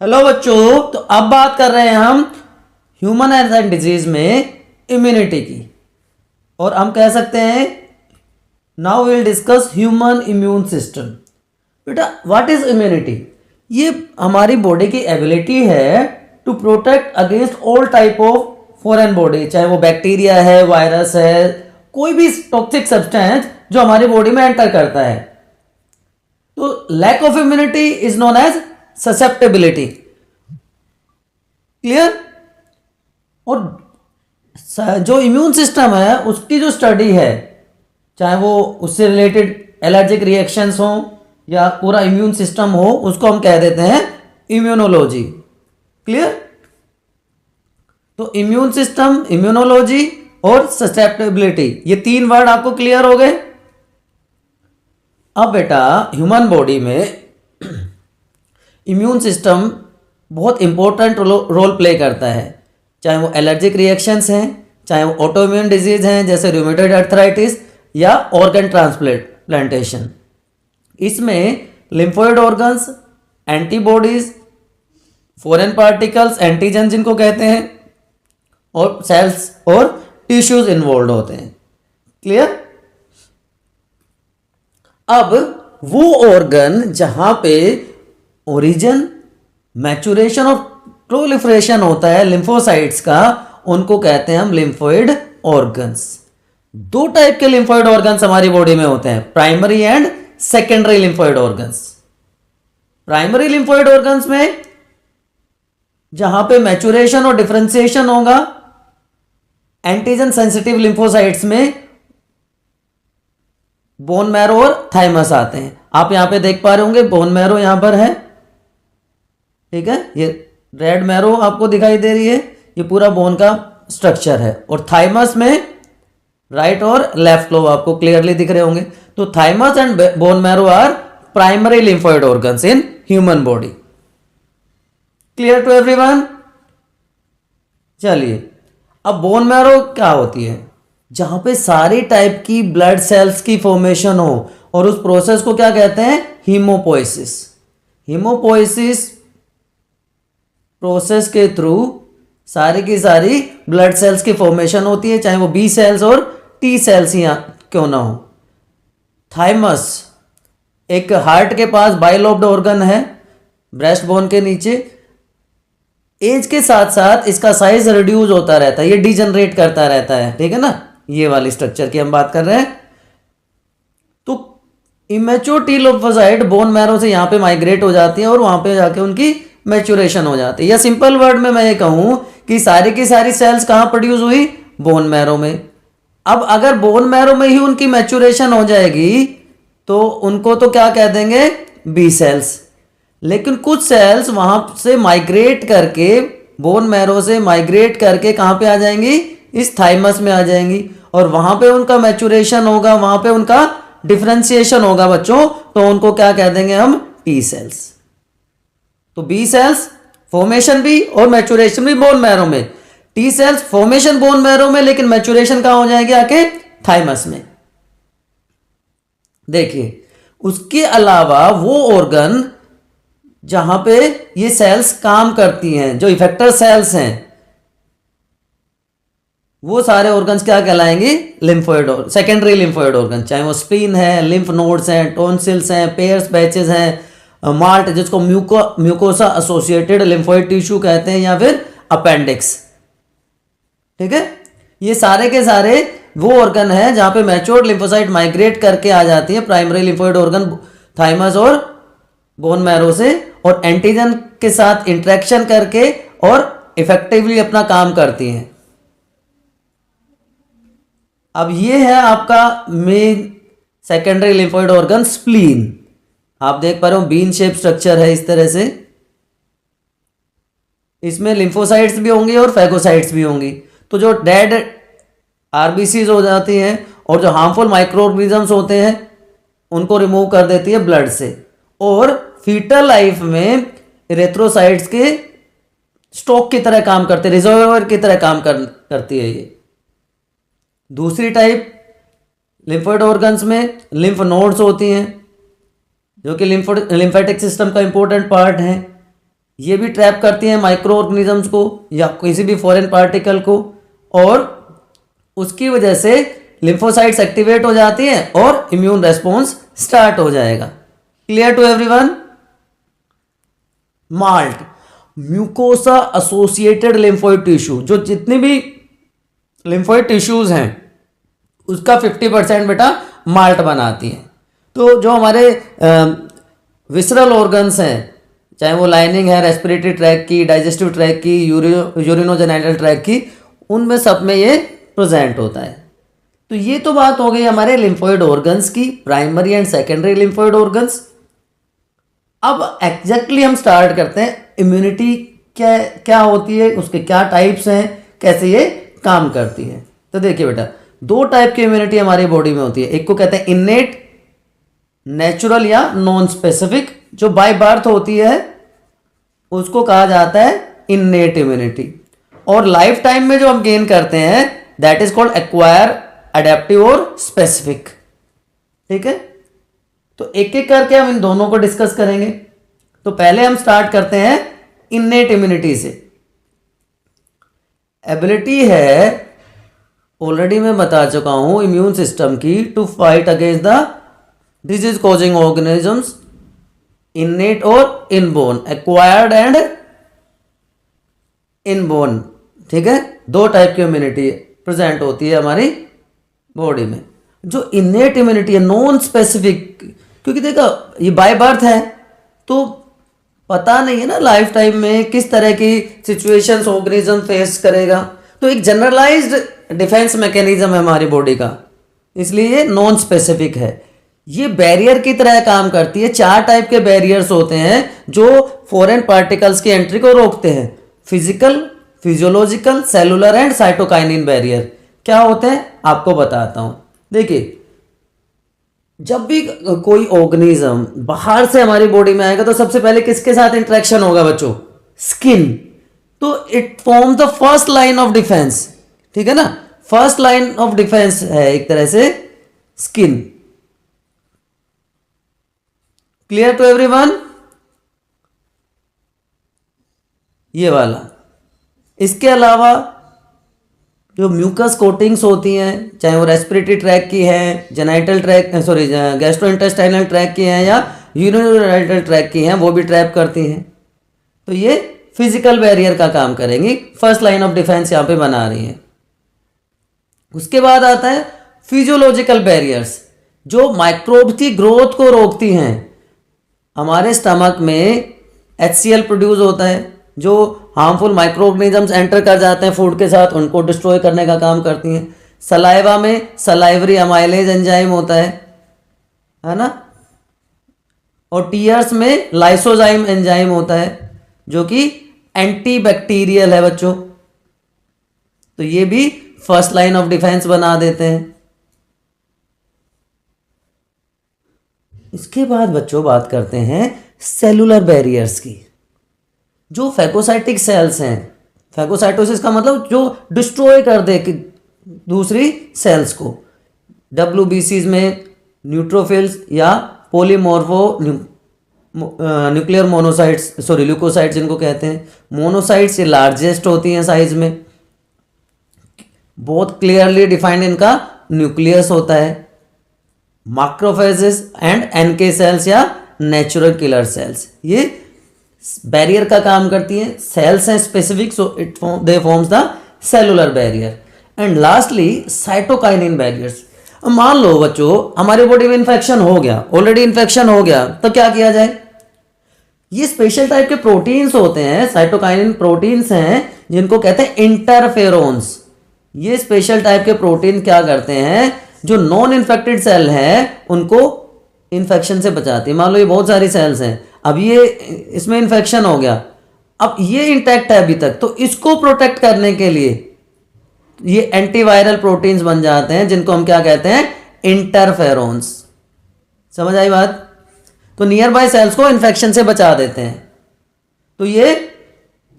Hello बच्चों, तो अब बात कर रहे हैं हम ह्यूमन हेल्थ एंड डिजीज में इम्यूनिटी की। और हम कह सकते हैं now will discuss human immune system. बेटा, व्हाट इज इम्यूनिटी? ये हमारी बॉडी की एबिलिटी है to protect against all type of foreign body, चाहे वो बैक्टीरिया है, वायरस है, कोई भी टॉक्सिक सब्सटेंस जो हमारी बॉडी में एंटर करता है। तो lack of immunity is known as susceptibility. Clear? और जो इम्यून सिस्टम है उसकी जो स्टडी है, चाहे वो उससे रिलेटेड एलर्जिक रिएक्शंस हो या पूरा इम्यून सिस्टम हो, उसको हम कह देते हैं इम्यूनोलॉजी। क्लियर? तो इम्यून सिस्टम, इम्यूनोलॉजी और ससेप्टेबिलिटी, ये तीन वर्ड आपको क्लियर हो गए। अब बेटा, ह्यूमन बॉडी में इम्यून सिस्टम बहुत इंपॉर्टेंट रोल प्ले करता है, चाहे वो एलर्जिक रिएक्शंस हैं, चाहे वो ऑटोइम्यून डिजीज हैं जैसे रूमेटॉइड आर्थराइटिस या ऑर्गन ट्रांसप्लांटेशन। इसमें lymphoid organs, antibodies, foreign particles, antigen जिनको कहते हैं, और सेल्स और टिश्यूज इन्वॉल्व होते हैं। क्लियर? अब वो ऑर्गन जहां पे ओरिजिन, मैचुरेशन और प्रोलिफरेशन होता है लिम्फोसाइट्स का, उनको कहते हैं हम लिम्फोइड ऑर्गन्स। दो टाइप के लिम्फोइड ऑर्गन्स हमारी बॉडी में होते हैं, primary and secondary lymphoid organs. Primary lymphoid organs में जहां पे मैचुरेशन और डिफरेंशिएशन होगा, एंटीजन सेंसिटिव लिम्फोसाइट्स में बोन मैरो और थाइमस आते हैं। आप यहां पे देख पा रहे होंगे, बोन मैरो यहां पर है, ठीक है, ये रेड मैरो आपको दिखाई दे रही है, ये पूरा बोन का स्ट्रक्चर है। और थाइमस में राइट और लेफ्ट लोब आपको क्लियरली दिख रहे होंगे। तो thymus and bone marrow are primary lymphoid organs in human body. Clear to everyone? चलिए, अब बोन मैरो क्या होती है? जहां पे सारी टाइप की ब्लड सेल्स की फॉर्मेशन हो, और उस प्रोसेस को क्या कहते हैं? हीमोपोइसिस। हीमोपोइसिस प्रोसेस के थ्रू सारी की सारी ब्लड सेल्स की फॉर्मेशन होती है, चाहे वो बी सेल्स और टी सेल्स ही क्यों ना हो। थाइमस एक हार्ट के पास बाइलोब्ड ऑर्गन है, ब्रेस्ट बोन के नीचे। एज के साथ साथ इसका साइज रिड्यूस होता रहता है, ये डिजनरेट करता रहता है, ठीक है ना। ये वाली स्ट्रक्चर की हम बात कर रहे हैं। तो immature T lymphocyte bone marrow से यहां पे माइग्रेट हो जाती है और वहां पे जाके उनकी मैचुरेशन हो जाती है। या सिंपल वर्ड में मैं ये कहूं कि सारी की सारी सेल्स कहां प्रोड्यूस हुई? बोन मैरो में। अब अगर बोन मैरो में ही उनकी मैचुरेशन हो जाएगी तो उनको तो क्या कह देंगे? B cells. लेकिन कुछ सेल्स वहां से माइग्रेट करके, बोन मैरो से माइग्रेट करके कहां पे आ जाएंगी? इस थाइमस में आ जाएंगी, और वहां पे उनका मैचुरेशन होगा, वहां पे उनका डिफरेंशिएशन होगा बच्चों, तो उनको क्या कह देंगे हम? T cells. तो बी सेल्स फॉर्मेशन भी और मैचुरेशन भी बोन मैरो में, T cells formation bone marrow में, लेकिन मैचुरेशन कहां हो जाएगी? आके थाइमस में। देखिए, उसके अलावा वो ऑर्गन जहां पे ये सेल्स काम करती हैं, जो इफेक्टर सेल्स हैं, वो सारे ऑर्गन्स क्या कहलाएंगे? लिम्फोइड और सेकेंडरी लिम्फोइड ऑर्गन। चाहे वो स्प्लीन है, लिम्फ नोड्स हैं, टॉन्सिल्स हैं, पेयर्स पैचेस हैं, माल्ट जिसको म्यूकोसा एसोसिएटेड लिम्फोइड टिश्यू कहते हैं, या फिर अपेंडिक्स। ठीक है, ये सारे के सारे वो ऑर्गन है जहां पे मैच्योर्ड लिम्फोसाइट माइग्रेट करके आ जाती है प्राइमरी लिम्फोइड ऑर्गन थाइमस और बोन मैरो से, और एंटीजन के साथ इंटरेक्शन करके और इफेक्टिवली अपना काम करती हैं। अब ये है आपका main secondary lymphoid organ spleen. आप देख पा रहे हो, बीन शेप स्ट्रक्चर है इस तरह से। इसमें लिम्फोसाइट्स भी होंगी और फैगोसाइट्स भी होंगी। तो जो डेड आरबीसीज हो जाती हैं और जो हार्मफुल माइक्रो ऑर्गेनिजम्स होते हैं उनको रिमूव कर देती है ब्लड से, और फीटल लाइफ में इरेथ्रोसाइट्स के स्टॉक की तरह काम करते, रिजर्वोयर की तरह काम करती है ये। दूसरी टाइप लिम्फोइड ऑर्गन्स में लिम्फ नोड्स होती हैं, जो कि लिम्फेटिक सिस्टम का इंपॉर्टेंट पार्ट है। ये भी ट्रैप करती हैं माइक्रो ऑर्गेनिजम्स को या किसी भी फॉरेन पार्टिकल को, और उसकी वजह से लिम्फोसाइट्स एक्टिवेट हो जाती हैं और इम्यून रेस्पॉन्स स्टार्ट हो जाएगा। Clear to everyone? MALT, mucosa associated lymphoid tissue, जो जितनी भी लिम्फोइड टिश्यूज हैं उसका 50% बेटा माल्ट बनाती है। तो जो हमारे विसरल ऑर्गन्स हैं, चाहे वो लाइनिंग है रेस्पिरेटरी ट्रैक की, डाइजेस्टिव ट्रैक की, यूरिनोजेनिटल ट्रैक की, उनमें सब में ये प्रेजेंट होता है। तो ये तो बात हो गई हमारे लिम्फोइड ऑर्गन्स की, primary and secondary lymphoid organs. अब एग्जैक्टली हम स्टार्ट करते हैं इम्यूनिटी क्या क्या होती है, उसके क्या टाइप्स हैं, कैसे ये काम करती है। तो देखिए बेटा, दो टाइप की इम्यूनिटी हमारी बॉडी में होती है। एक को कहते हैं इन्नेट, नेचुरल या नॉन स्पेसिफिक। जो बाय बर्थ होती है उसको कहा जाता है इन्नेट इम्यूनिटी, और लाइफ टाइम में जो हम गेन करते हैं that is called acquire, adaptive और स्पेसिफिक। ठीक है, तो एक एक करके हम इन दोनों को डिस्कस करेंगे। तो पहले हम स्टार्ट करते हैं इन्नेट इम्यूनिटी से। एबिलिटी है, ऑलरेडी मैं बता चुका हूं, इम्यून सिस्टम की to fight against the disease causing organisms, innate और इनबोर्न, एक्वायर्ड एंड इनबोर्न। ठीक है, दो टाइप की इम्यूनिटी प्रेजेंट होती है हमारी बॉडी में। जो इन्नेट इम्यूनिटी है, नॉन स्पेसिफिक, क्योंकि देखो ये बाय बर्थ है तो पता नहीं है ना लाइफ टाइम में किस तरह की सिचुएशंस ऑर्गेनिज्म फेस करेगा। तो एक जनरलाइज्ड डिफेंस मैकेनिज्म है हमारी बॉडी का, इसलिए ये नॉन स्पेसिफिक है। ये बैरियर की तरह काम करती है। चार टाइप के बैरियर्स होते हैं जो फॉरेन पार्टिकल्स की एंट्री को रोकते हैं। Physical, physiological, cellular and cytokinin barrier. क्या होते हैं आपको बताता हूं। देखिए, जब भी कोई ऑर्गेनिज्म बाहर से हमारी बॉडी में आएगा तो सबसे पहले किसके साथ इंटरेक्शन होगा बच्चों? स्किन। तो it form the first line of defence. ठीक है ना, फर्स्ट लाइन ऑफ डिफेंस है एक तरह से स्किन। Clear to everyone? ये वाला। इसके अलावा जो म्यूकस कोटिंग्स होती हैं, चाहे वो रेस्पिरेटरी ट्रैक की है, genital tract, sorry gastrointestinal tract की हैं या यूरिनोजेनिटल ट्रैक की हैं, वो भी ट्रैप करती हैं। तो ये फिजिकल बैरियर का काम करेंगी, फर्स्ट लाइन ऑफ डिफेंस यहाँ पे बना रही हैं। उसके बाद आता है फिजियोलॉजिकल बैरियर्स, जो माइक्रोब्स की ग्रोथ को रोकती हैं। हमारे स्टमक में HCl प्रोड्यूस होता है, जो हार्मफुल माइक्रो ऑर्गेनिजम्स एंटर कर जाते हैं फूड के साथ, उनको डिस्ट्रॉय करने का काम करती हैं। सलाइवा में सलाइवरी अमाइलेज एंजाइम होता है ना, और टीयर्स में लाइसोजाइम एंजाइम होता है जो कि एंटी बैक्टीरियल है बच्चों। तो ये भी फर्स्ट लाइन ऑफ डिफेंस बना देते हैं। इसके बाद बच्चों बात करते हैं सेलुलर बैरियर्स की। जो फैगोसाइटिक सेल्स हैं, फैगोसाइटोसिस का मतलब जो डिस्ट्रॉय कर दे दूसरी सेल्स को। WBCs में न्यूट्रोफिल्स या polymorpho nuclear monocytes, sorry leucocytes जिनको कहते हैं। मोनोसाइट्स ये लार्जेस्ट होती हैं साइज में, बहुत क्लियरली डिफाइंड इनका न्यूक्लियस होता है। मैक्रोफेजेस एंड NK सेल्स या नेचुरल किलर सेल्स ये बैरियर का काम करती हैं। सेल्स हैं specific, so it they forms the cellular barrier. And lastly cytokinin barriers. मान लो बच्चों हमारी बॉडी में इन्फेक्शन हो गया, ऑलरेडी इन्फेक्शन हो गया, तो क्या किया जाए? ये स्पेशल टाइप के प्रोटीन्स होते हैं, साइटोकाइनिन प्रोटीन्स हैं जिनको कहते हैं इंटरफेरोन्स। ये स्पेशल टाइप के प्रोटीन क्या करते हैं, जो नॉन इन्फेक्टेड सेल है उनको इन्फेक्शन से बचाती है। मान लो ये बहुत सारी सेल्स हैं, अब ये इसमें इन्फेक्शन हो गया, अब ये इंटैक्ट है अभी तक, तो इसको प्रोटेक्ट करने के लिए ये एंटीवायरल प्रोटीन्स बन जाते हैं जिनको हम क्या कहते हैं? इंटरफेरोन्स। समझ आई बात? तो नियर बाय सेल्स को इन्फेक्शन से बचा देते हैं। तो ये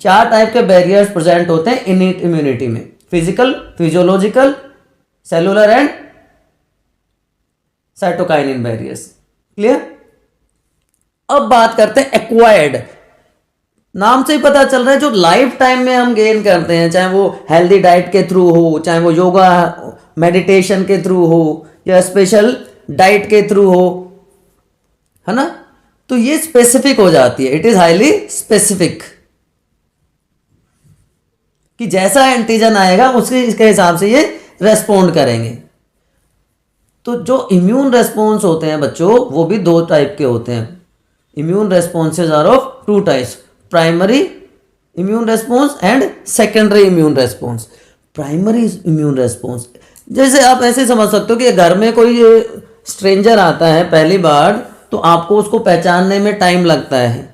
चार टाइप के बैरियर्स प्रेजेंट होते हैं इनेट इम्यूनिटी में: physical, physiological, cellular and cytokinin barriers. Clear? अब बात करते हैं एक्वायर्ड। नाम से ही पता चल रहा है जो लाइफ टाइम में हम गेन करते हैं, चाहे वो हेल्दी डाइट के थ्रू हो, चाहे वो योगा मेडिटेशन के थ्रू हो या स्पेशल डाइट के थ्रू हो, है ना, तो ये स्पेसिफिक हो जाती है, इट इज हाईली स्पेसिफिक, कि जैसा एंटीजन आएगा उसके इसके हिसाब से ये रेस्पॉन्ड करेंगे। तो जो इम्यून रेस्पॉन्स होते हैं बच्चों वो भी दो टाइप के होते हैं। Immune responses are of two types, primary immune response and secondary immune response. Primary immune response जैसे आप ऐसे समझ सकते हो कि घर में कोई स्ट्रेंजर आता है पहली बार, तो आपको उसको पहचानने में टाइम लगता है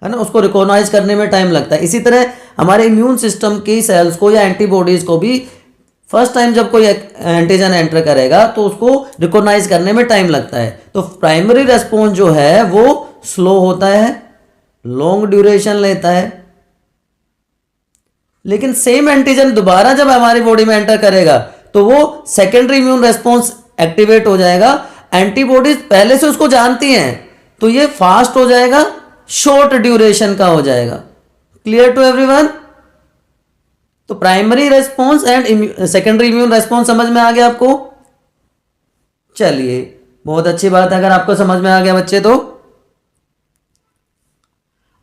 ना, उसको रिकॉग्नाइज करने में टाइम लगता है। इसी तरह हमारे इम्यून सिस्टम की सेल्स को या एंटीबॉडीज को भी फर्स्ट टाइम जब कोई एंटीजन एंटर करेगा तो उसको रिकॉग्नाइज करने में टाइम लगता है। तो प्राइमरी रेस्पॉन्स जो है वो स्लो होता है, लॉन्ग ड्यूरेशन लेता है। लेकिन सेम एंटीजन दोबारा जब हमारी बॉडी में एंटर करेगा तो वो सेकेंडरी इम्यून रेस्पॉन्स एक्टिवेट हो जाएगा। एंटीबॉडीज पहले से उसको जानती हैं तो ये फास्ट हो जाएगा, शॉर्ट ड्यूरेशन का हो जाएगा। Clear to everyone? तो primary response and secondary immune response समझ में आ गया आपको? चलिए, बहुत अच्छी बात है अगर आपको समझ में आ गया बच्चे। तो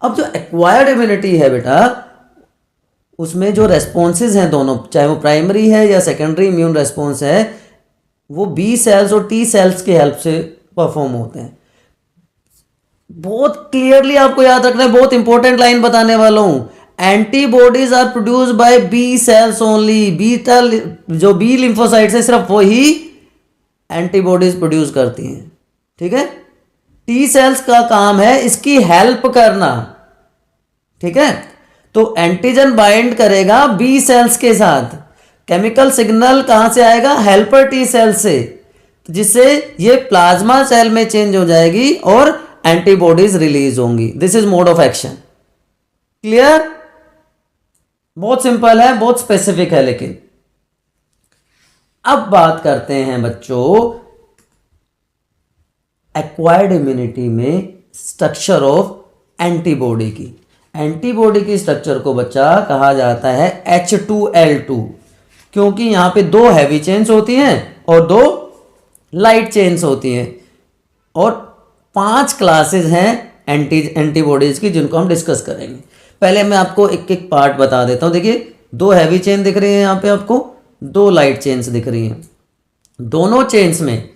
अब जो एक्वायर्ड इम्यूनिटी है बेटा, उसमें जो रेस्पॉन्सेज हैं दोनों, चाहे वो प्राइमरी है या सेकेंडरी इम्यून रेस्पॉन्स है, वो बी सेल्स और टी सेल्स की हेल्प से परफॉर्म होते हैं। बहुत क्लियरली आपको याद रखना है, बहुत इंपॉर्टेंट लाइन बताने वाला हूं। Antibodies are produced by B cells only. बीटा जो बी लिम्फोसाइट्स है सिर्फ वही एंटीबॉडीज प्रोड्यूस करती हैं, ठीक है। टी सेल्स का काम है इसकी हेल्प करना, ठीक है। तो एंटीजन बाइंड करेगा बी सेल्स के साथ, केमिकल सिग्नल कहां से आएगा? हेल्पर टी सेल से, जिससे ये प्लाज्मा सेल में चेंज हो जाएगी और एंटीबॉडीज रिलीज होंगी। This is mode of action. Clear? बहुत सिंपल है, बहुत स्पेसिफिक है। लेकिन अब बात करते हैं बच्चों एक्वायर्ड इम्यूनिटी में स्ट्रक्चर ऑफ एंटीबॉडी की। एंटीबॉडी की स्ट्रक्चर को बच्चा कहा जाता है H2L2, क्योंकि यहां पे दो हैवी चेन्स होती हैं और दो लाइट चेन्स होती हैं, और 5 क्लासेस हैं एंटीबॉडीज की जिनको हम डिस्कस करेंगे। पहले मैं आपको एक एक पार्ट बता देता हूं। देखिए, 2 हैवी चेन दिख रही है यहाँ पे आपको, 2 लाइट चेन्स दिख रही हैं। दोनों चेन्स में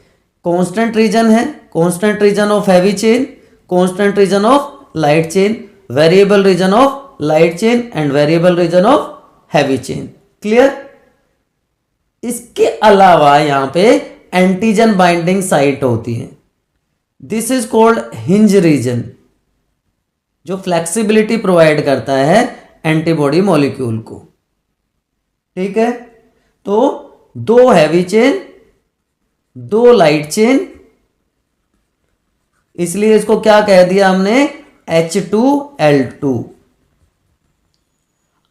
कांस्टेंट रीजन है, constant region of heavy chain, constant region of light chain, variable region of light chain and variable region of heavy chain. Clear? इसके अलावा यहां पे एंटीजन बाइंडिंग साइट होती है। This is called hinge region, जो flexibility provide करता है antibody molecule को, ठीक है। तो 2 हैवी चेन, 2 लाइट चेन, इसलिए इसको क्या कह दिया हमने? H2L2।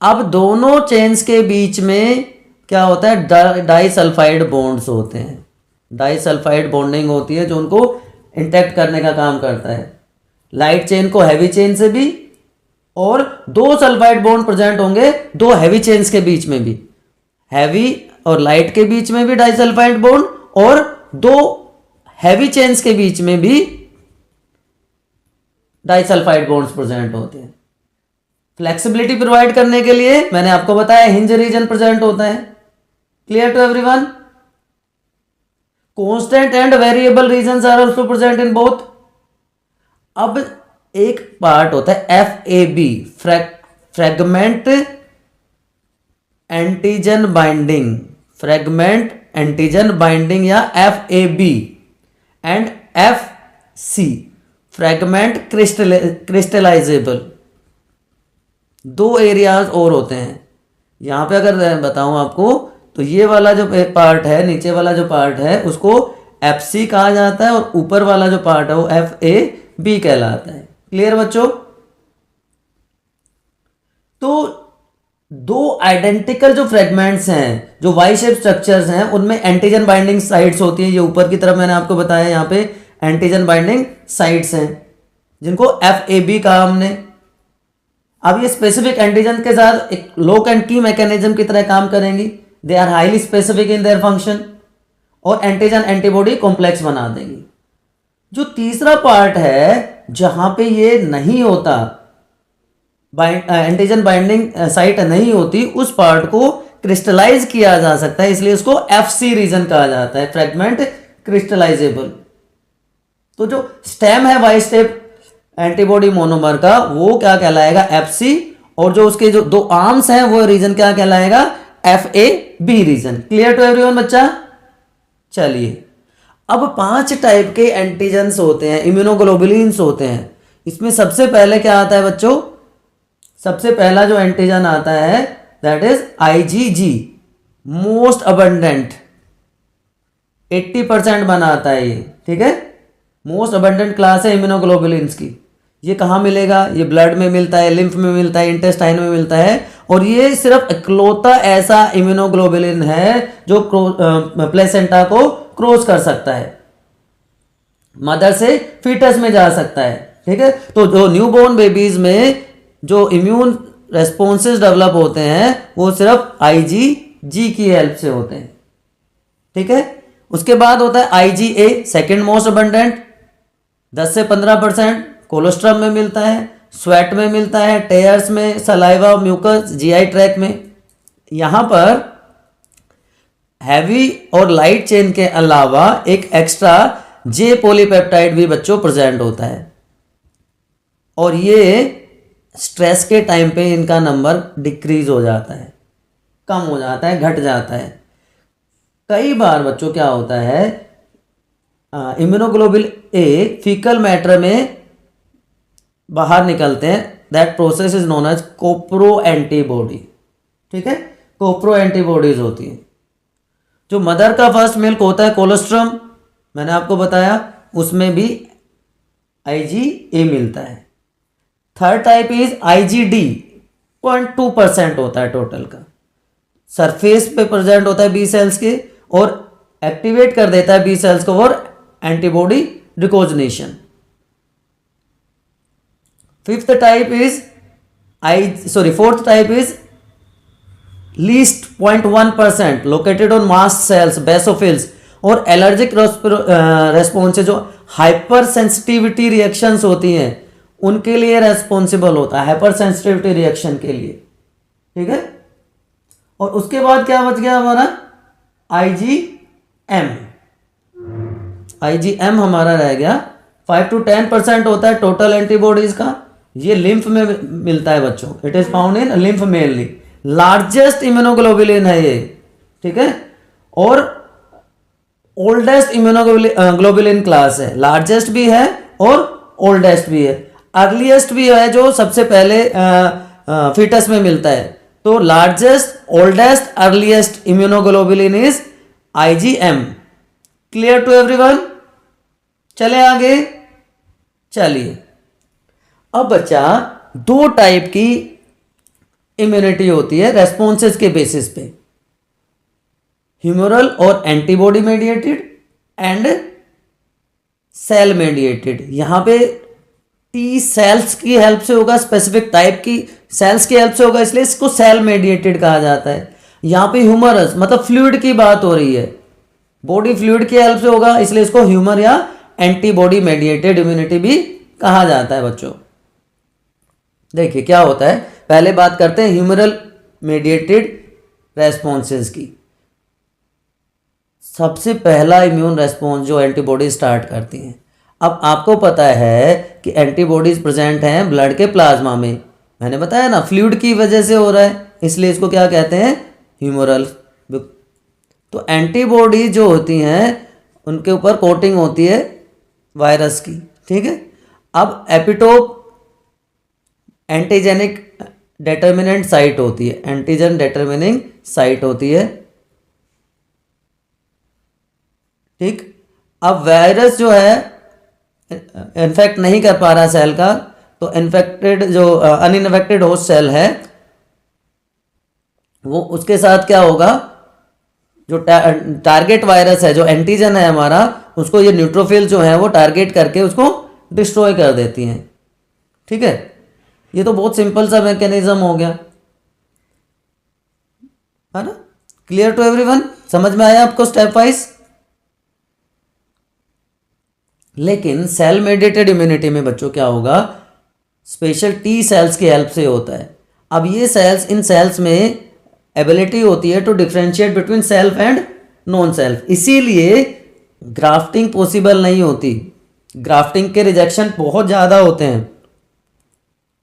अब दोनों चेन्स के बीच में क्या होता है? डाइसल्फाइड बॉन्ड्स होते हैं। डाइसल्फाइड बॉन्डिंग होती है जो उनको इंटैक्ट करने का काम करता है। लाइट चेन को हैवी चेन से भी, और 2 सल्फाइड बॉन्ड प्रेजेंट होंगे 2 हैवी चेन्स के बीच में भी, हैवी और लाइट के बीच में भी डाइसल्फाइड बॉन्ड, और 2 हैवी चेन्स के बीच में भी डाइसल्फाइड बॉन्ड्स प्रेजेंट होते हैं। फ्लेक्सिबिलिटी प्रोवाइड करने के लिए मैंने आपको बताया हिंज रीजन प्रेजेंट होता है। Clear to everyone? Constant and variable regions are also present in both. अब एक पार्ट होता है FAB, fragment antigen binding, fragment antigen binding या FAB, and FC, fragment crystallizable. 2 areas और होते हैं यहां पे। अगर बताऊं आपको तो ये वाला जो पार्ट है, नीचे वाला जो पार्ट है उसको FC कहा जाता है, और ऊपर वाला जो पार्ट है वो FAB कहलाता है। क्लियर बच्चों? तो 2 आइडेंटिकल जो फ्रेगमेंट्स हैं, जो वाई शेप स्ट्रक्चर्स हैं, उनमें एंटीजन बाइंडिंग साइट्स होती हैं। ये ऊपर की तरफ मैंने आपको बताया, यहाँ पे एंटीजन बाइंडिंग साइट्स हैं जिनको FAB कहा हमने। अब ये स्पेसिफिक एंटीजन के साथ एक लॉक एंड की मैकेनिज्म की तरह काम करेंगी, they are highly specific in their function, और एंटीजन एंटीबॉडी कॉम्प्लेक्स बना देंगी। जो तीसरा पार्ट है जहां पे ये नहीं होता, एंटीजन बाइंडिंग साइट नहीं होती, उस पार्ट को क्रिस्टलाइज किया जा सकता है, इसलिए उसको एफसी रीजन कहा जाता है, फ्रेगमेंट क्रिस्टलाइजेबल। तो जो स्टेम है वाई स्टेप एंटीबॉडी मोनोमर का, वो क्या कहलाएगा, एफसी, और जो उसके जो दो आर्म्स हैं वो रीजन क्या कहलाएगा, F A B region. Clear to everyone बच्चा? चलिए, अब 5 टाइप के एंटीजन्स होते हैं, इम्यूनोग्लोबुलिन्स होते हैं। इसमें सबसे पहले क्या आता है बच्चों, सबसे पहला जो एंटीजन आता है that is IgG, most abundant, 80% बनाता है ये, ठीक है, मोस्ट अबंडेंट क्लास है इम्यूनोग्लोबुलिन्स की। ये कहाँ मिलेगा, ये ब्लड में मिलता है, लिम्फ में मिलता है, इंटेस्टाइन में मिलता है, और ये सिर्फ इकलौता ऐसा इम्यूनोग्लोबुलिन है जो प्लेसेंटा को क्रॉस कर सकता है, मदर से फीटस में जा सकता है, ठीक है। तो जो न्यूबॉर्न बेबीज में जो इम्यून रेस्पॉन्सेज डेवलप होते हैं वो सिर्फ आईजीजी की हेल्प से होते हैं, ठीक है। उसके बाद होता है आईजीए, सेकेंड मोस्ट अबंडेंट, 10 से 15% कोलोस्ट्रम में मिलता है, स्वेट में मिलता है, टेयर्स में, सलाइवा, म्यूकस, जीआई ट्रैक में। यहाँ पर हैवी और लाइट चेन के अलावा एक एक्स्ट्रा जे पॉलीपेप्टाइड भी बच्चों प्रेजेंट होता है, और ये स्ट्रेस के टाइम पे इनका नंबर डिक्रीज हो जाता है, कम हो जाता है, घट जाता है। कई बार बच्चों क्या होता है, इम्यूनोग्लोबुलिन ए फीकल मैटर में बाहर निकलते हैं, that process is known as copro antibody, ठीक है, कोप्रो एंटीबॉडीज होती हैं। जो मदर का फर्स्ट मिल्क होता है कोलोस्ट्रम, मैंने आपको बताया, उसमें भी आईजीए मिलता है। थर्ड टाइप इज आईजीडी, 0.2% होता है टोटल का, सरफेस पे प्रेजेंट होता है बी सेल्स के, और एक्टिवेट कर देता है बी सेल्स को for antibody recognition. Fourth type is least 0.1% located on mast cells, basophils, और एलर्जिक रेस्पॉन्स, जो हाइपर सेंसिटिविटी रिएक्शंस होती हैं उनके लिए रेस्पॉन्सिबल होता है, हाइपर सेंसिटिविटी रिएक्शन के लिए, ठीक है। और उसके बाद क्या बच गया हमारा, आईजीएम, आईजीएम हमारा रह गया, 5 to 10% होता है टोटल एंटीबॉडीज का। ये लिम्फ में मिलता है बच्चों, it is found in lymph mainly, largest immunoglobulin है ये, ठीक है, और ओल्डेस्ट इम्यूनोग्लोबुलिन क्लास है, लार्जेस्ट भी है और ओल्डेस्ट भी है, अर्लीस्ट भी है, जो सबसे पहले फीटस में मिलता है। तो largest, oldest, earliest immunoglobulin is IgM. Clear to everyone? चले आगे, चलिए। अब बच्चा 2 टाइप की इम्यूनिटी होती है रेस्पॉन्सेज के बेसिस पे, ह्यूमरल और antibody mediated and cell mediated. यहां पे टी सेल्स की हेल्प से होगा, स्पेसिफिक टाइप की सेल्स की हेल्प से होगा, इसलिए इसको सेल मेडिएटेड कहा जाता है। यहां पे ह्यूमरस मतलब फ्लूइड की बात हो रही है, बॉडी फ्लूइड की हेल्प से होगा, इसलिए इसको ह्यूमर या एंटीबॉडी मेडिएटेड इम्यूनिटी भी कहा जाता है बच्चों। देखिए क्या होता है, पहले बात करते हैं ह्यूमरल मेडिएटेड रेस्पॉन्सेज की। सबसे पहला इम्यून रेस्पॉन्स जो एंटीबॉडी स्टार्ट करती हैं। अब आपको पता है कि एंटीबॉडीज प्रेजेंट हैं ब्लड के प्लाज्मा में, मैंने बताया ना फ्लूइड की वजह से हो रहा है, इसलिए इसको क्या कहते हैं, ह्यूमरल। तो एंटीबॉडी जो होती हैं उनके ऊपर कोटिंग होती है वायरस की, ठीक है। अब एपिटोप एंटीजेनिक डिटर्मिनेंट साइट होती है, एंटीजन डिटर्मिनिंग साइट होती है, ठीक। अब वायरस जो है इन्फेक्ट नहीं कर पा रहा सेल का, तो इन्फेक्टेड जो अनइन्फेक्टेड होस्ट सेल है वो उसके साथ क्या होगा, जो टारगेट वायरस है, जो एंटीजन है हमारा, उसको ये न्यूट्रोफिल जो है वो टारगेट करके उसको डिस्ट्रॉय कर देती हैं, ठीक है। ये तो बहुत सिंपल सा मैकेनिज्म हो गया, है ना। क्लियर टू एवरीवन, समझ में आया आपको स्टेप वाइज। लेकिन सेल मेडिएटेड इम्यूनिटी में बच्चों क्या होगा, स्पेशल टी सेल्स की हेल्प से होता है। अब ये सेल्स, इन सेल्स में एबिलिटी होती है to differentiate between self and non self, इसीलिए ग्राफ्टिंग पॉसिबल नहीं होती, ग्राफ्टिंग के रिजेक्शन बहुत ज़्यादा होते हैं।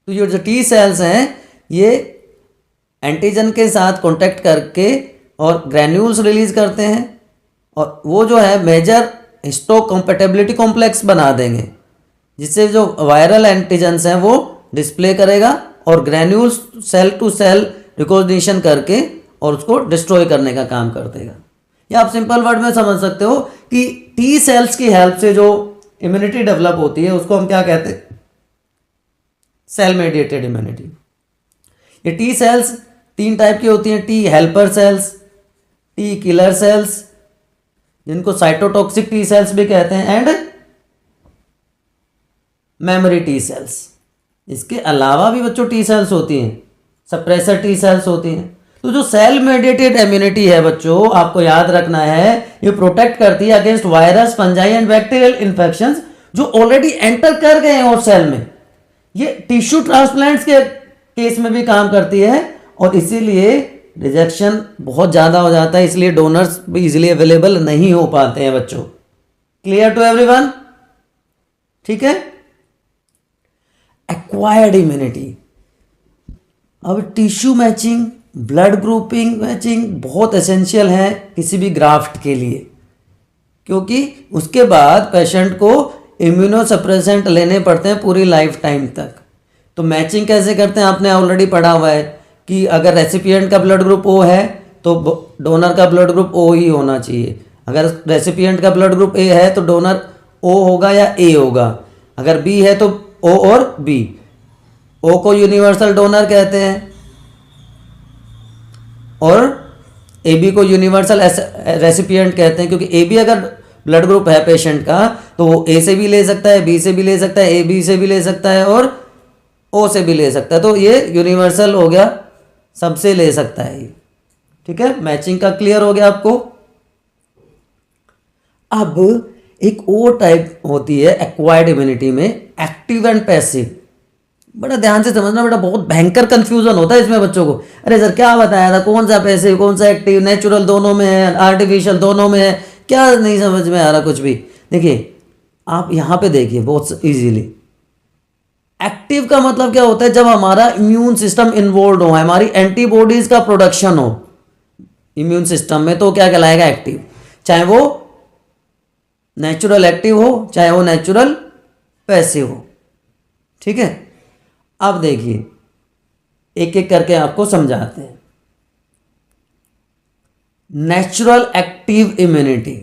तो ये जो टी सेल्स हैं ये एंटीजन के साथ कांटेक्ट करके और ग्रैन्यूल्स रिलीज करते हैं, और वो जो है मेजर हिस्टोकम्पैटिबिलिटी कॉम्प्लेक्स बना देंगे, जिससे जो वायरल एंटीजन्स हैं वो डिस्प्ले करेगा और granules cell to cell recognition करके और उसको डिस्ट्रॉय करने का काम कर देगा। या आप सिंपल वर्ड में समझ सकते हो कि टी सेल्स की हेल्प से जो इम्यूनिटी डेवलप होती है उसको हम क्या कहते हैं, सेल मेडिएटेड इम्यूनिटी। ये टी सेल्स 3 टाइप की होती हैं, T helper cells, T killer cells जिनको साइटोटॉक्सिक टी सेल्स भी कहते हैं, एंड मेमोरी टी सेल्स। इसके अलावा भी बच्चों टी सेल्स होती हैं, सप्रेसर टी सेल्स होती हैं। तो जो सेल मेडिएटेड इम्यूनिटी है बच्चों, आपको याद रखना है, ये प्रोटेक्ट करती है against virus, fungi and bacterial infections जो ऑलरेडी एंटर कर गए हैं और सेल में। ये टिश्यू ट्रांसप्लांट्स के केस में भी काम करती है, और इसीलिए रिजेक्शन बहुत ज़्यादा हो जाता है, इसलिए डोनर्स भी इजीली अवेलेबल नहीं हो पाते हैं बच्चों। क्लियर टू एवरीवन, ठीक है। एक्वायर्ड इम्यूनिटी, अब tissue matching, blood grouping matching बहुत एसेंशियल है किसी भी ग्राफ्ट के लिए, क्योंकि उसके बाद पेशेंट को इम्यूनोसप्रेसेंट लेने पड़ते हैं पूरी लाइफ टाइम तक। तो मैचिंग कैसे करते हैं आपने ऑलरेडी पढ़ा हुआ है कि अगर रेसिपिएंट का ब्लड ग्रुप ओ है तो डोनर का ब्लड ग्रुप ओ ही होना चाहिए। अगर रेसिपिएंट का ब्लड ग्रुप ए है तो डोनर ओ होगा या ए होगा। अगर बी है तो ओ और बी। ओ को यूनिवर्सल डोनर कहते हैं और ए बी को यूनिवर्सल रेसिपिएंट कहते हैं, क्योंकि ए बी अगर ब्लड ग्रुप है पेशेंट का तो वो ए से भी ले सकता है, बी से भी ले सकता है, ए बी से भी ले सकता है और ओ से भी ले सकता है। तो ये यूनिवर्सल हो गया, सबसे ले सकता है ये, ठीक है। मैचिंग का क्लियर हो गया आपको। अब एक और टाइप होती है एक्वायर्ड इम्यूनिटी में, एक्टिव एंड पैसिव। बड़ा ध्यान से समझना बेटा, बहुत भयंकर कंफ्यूजन होता है इसमें बच्चों को। अरे सर क्या बताया था, कौन सा पैसिव कौन सा एक्टिव, नेचुरल दोनों में है, आर्टिफिशियल दोनों में है, क्या नहीं समझ में आ रहा कुछ भी। देखिए आप यहाँ पे देखिए बहुत इजीली, एक्टिव का मतलब क्या होता है, जब हमारा इम्यून सिस्टम इन्वॉल्व हो, हमारी एंटीबॉडीज का प्रोडक्शन हो इम्यून सिस्टम में, तो क्या कहलाएगा एक्टिव। चाहे वो नेचुरल एक्टिव हो चाहे वो नेचुरल पैसिव हो, ठीक है। अब देखिए एक एक करके आपको समझाते हैं। नेचुरल एक्टिव इम्यूनिटी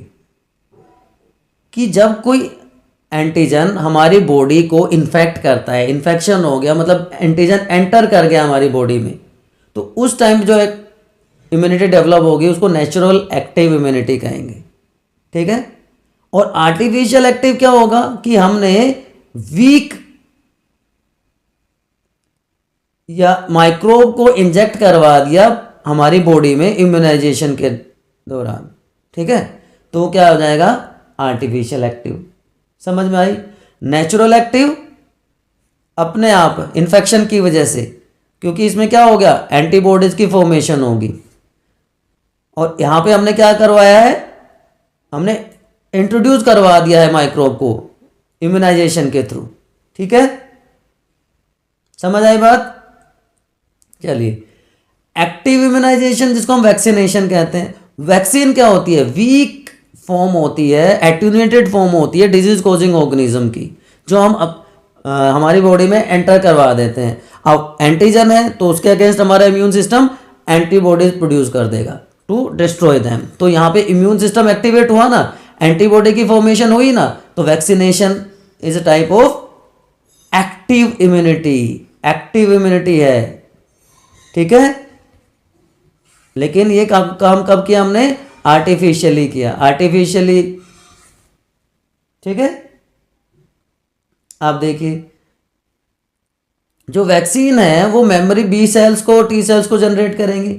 कि जब कोई एंटीजन हमारी बॉडी को इन्फेक्ट करता है, इन्फेक्शन हो गया मतलब एंटीजन एंटर कर गया हमारी बॉडी में, तो उस टाइम जो एक इम्यूनिटी डेवलप होगी उसको नेचुरल एक्टिव इम्यूनिटी कहेंगे, ठीक है। और आर्टिफिशियल एक्टिव क्या होगा कि हमने वीक या माइक्रोब को इंजेक्ट करवा दिया हमारी बॉडी में इम्यूनाइजेशन के दौरान, ठीक है, तो क्या हो जाएगा आर्टिफिशियल एक्टिव। समझ में आई। नेचुरल एक्टिव अपने आप इन्फेक्शन की वजह से, क्योंकि इसमें क्या हो गया एंटीबॉडीज की फॉर्मेशन होगी, और यहां पे हमने क्या करवाया है, हमने इंट्रोड्यूस करवा दिया है माइक्रोब को इम्यूनाइजेशन के थ्रू, ठीक है। समझ आई बात। चलिए एक्टिव इम्यूनाइजेशन जिसको हम वैक्सीनेशन कहते हैं। वैक्सीन क्या होती है, वीक फॉर्म होती है, एट्यूनेटेड फॉर्म होती है डिजीज कॉजिंग ऑर्गेनिज्म की, जो हम हमारी बॉडी में एंटर करवा देते हैं। अब एंटीजन है तो उसके अगेंस्ट हमारा इम्यून सिस्टम एंटीबॉडीज प्रोड्यूस कर देगा टू डिस्ट्रॉय देम। तो यहाँ पे इम्यून सिस्टम एक्टिवेट हुआ ना, एंटीबॉडी की फॉर्मेशन हुई ना, तो vaccination is a type of active immunity, active immunity है, ठीक है। लेकिन ये काम कब किया हमने, आर्टिफिशियली किया, आर्टिफिशियली, ठीक है। आप देखिए जो वैक्सीन है वो मेमोरी बी सेल्स को टी सेल्स को जनरेट करेंगी।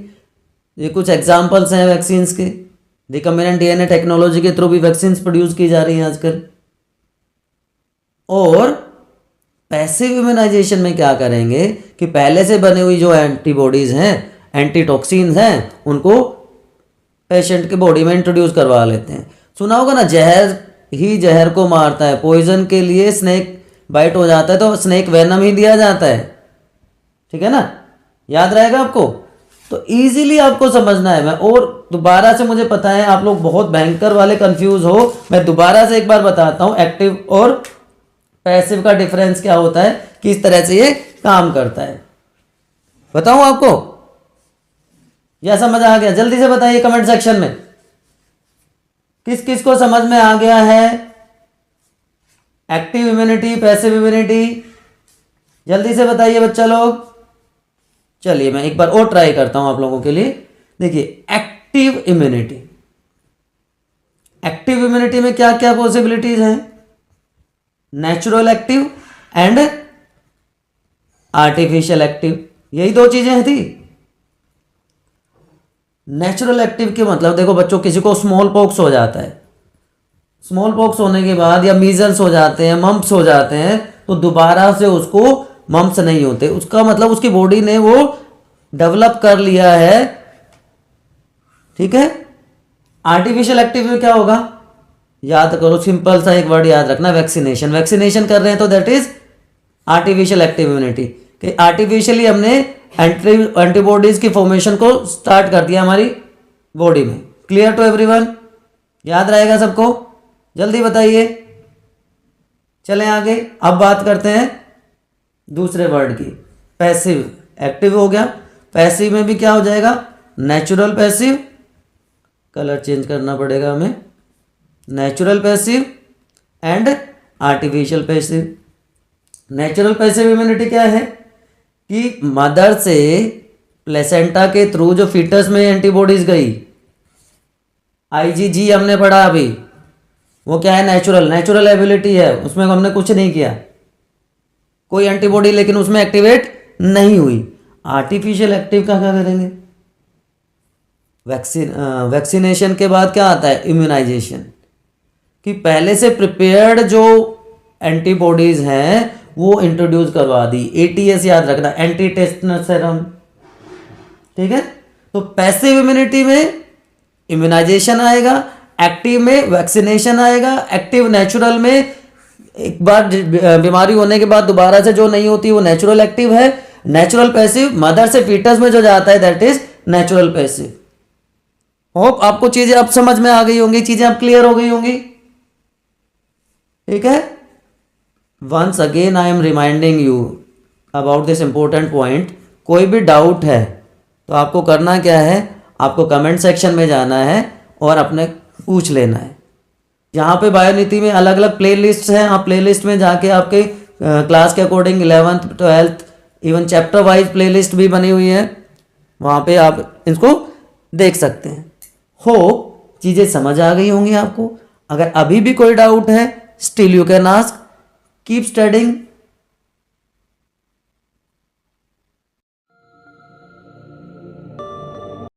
ये कुछ एग्जांपल्स हैं वैक्सीन्स के। रिकम्बिनेंट डीएनए टेक्नोलॉजी के थ्रू भी वैक्सीन्स प्रोड्यूस की जा रही हैं आजकल। और पैसिव इम्यूनाइजेशन में क्या करेंगे कि पहले से बनी हुई जो एंटीबॉडीज़ हैं, एंटीटॉक्सिन्स हैं, उनको पेशेंट के बॉडी में इंट्रोड्यूस करवा लेते हैं। सुना होगा ना, जहर ही जहर को मारता है। पॉइजन के लिए स्नेक बाइट हो जाता है तो स्नेक वेनम ही दिया जाता है, ठीक है ना, याद रहेगा आपको। तो इजीली आपको समझना है। मैं और दोबारा से, मुझे पता है आप लोग बहुत भयंकर वाले कंफ्यूज हो, मैं दोबारा से एक बार बताता हूं एक्टिव और पैसिव का डिफरेंस क्या होता है, किस तरह से ये काम करता है। बताऊं आपको या समझ आ गया? जल्दी से बताइए कमेंट सेक्शन में किस किस को समझ में आ गया है। एक्टिव इम्यूनिटी, पैसिव इम्यूनिटी, जल्दी से बताइए बच्चा लोग। चलिए मैं एक बार और ट्राई करता हूं आप लोगों के लिए। देखिए एक्टिव इम्यूनिटी, एक्टिव इम्यूनिटी में क्या क्या पॉसिबिलिटीज हैं? Natural active and artificial active, यही दो चीजें थी। नेचुरल एक्टिव के मतलब देखो बच्चों, किसी को स्मॉल पॉक्स हो जाता है, स्मॉल पॉक्स होने के बाद या मीजल्स हो जाते हैं, मम्प्स हो जाते हैं, तो दोबारा से उसको मम्प्स नहीं होते। उसका मतलब उसकी बॉडी ने वो डेवलप कर लिया है, ठीक है। आर्टिफिशियल एक्टिव में क्या होगा? याद करो, सिंपल सा एक वर्ड याद रखना, वैक्सीनेशन। वैक्सीनेशन कर रहे हैं तो that is artificial active immunity. कि आर्टिफिशियली हमने एंटीबॉडीज की फॉर्मेशन को स्टार्ट कर दिया हमारी बॉडी में। Clear to everyone? याद रहेगा सबको? जल्दी बताइए। चलें आगे। अब बात करते हैं दूसरे वर्ड की, पैसिव। एक्टिव हो गया, पैसिव में भी क्या हो जाएगा? नेचुरल पैसिव, कलर चेंज करना पड़ेगा हमें, natural passive and artificial passive. Natural passive immunity क्या है कि मदर से प्लेसेंटा के थ्रू जो फीटस में एंटीबॉडीज गई, आईजीजी हमने पढ़ा अभी, वो क्या है? नेचुरल एबिलिटी है, उसमें हमने कुछ नहीं किया, कोई एंटीबॉडी लेकिन उसमें एक्टिवेट नहीं हुई। आर्टिफिशियल एक्टिव का क्या करेंगे? वैक्सीनेशन के बाद क्या आता है? इम्यूनाइजेशन। कि पहले से प्रिपेयर्ड जो एंटीबॉडीज हैं वो इंट्रोड्यूस करवा दी। एटीएस याद रखना, एंटी टेस्टनस सेरम, ठीक है। तो पैसिव इम्यूनिटी में इम्यूनाइजेशन आएगा, एक्टिव में वैक्सीनेशन आएगा। एक्टिव नेचुरल में एक बार बीमारी होने के बाद दोबारा से जो नहीं होती वो नेचुरल एक्टिव है। नेचुरल पैसिव मदर से फीटस में जो जाता है that is natural passive. Hope आपको चीजें अब समझ में आ गई होंगी, चीजें अब क्लियर हो गई होंगी, ठीक है। Once again I am reminding you about this important point. कोई भी डाउट है तो आपको करना क्या है? आपको कमेंट सेक्शन में जाना है और अपने पूछ लेना है। यहाँ पे बायोनीति में अलग अलग प्ले लिस्ट हैं, आप प्ले लिस्ट में जाके आपके क्लास के according 11th 12th even chapter wise play list भी बनी हुई है, वहाँ पे आप इसको देख सकते हैं। होप चीज़ें समझ आ गई होंगी आपको। अगर अभी भी कोई डाउट है, still you can ask. Keep studying,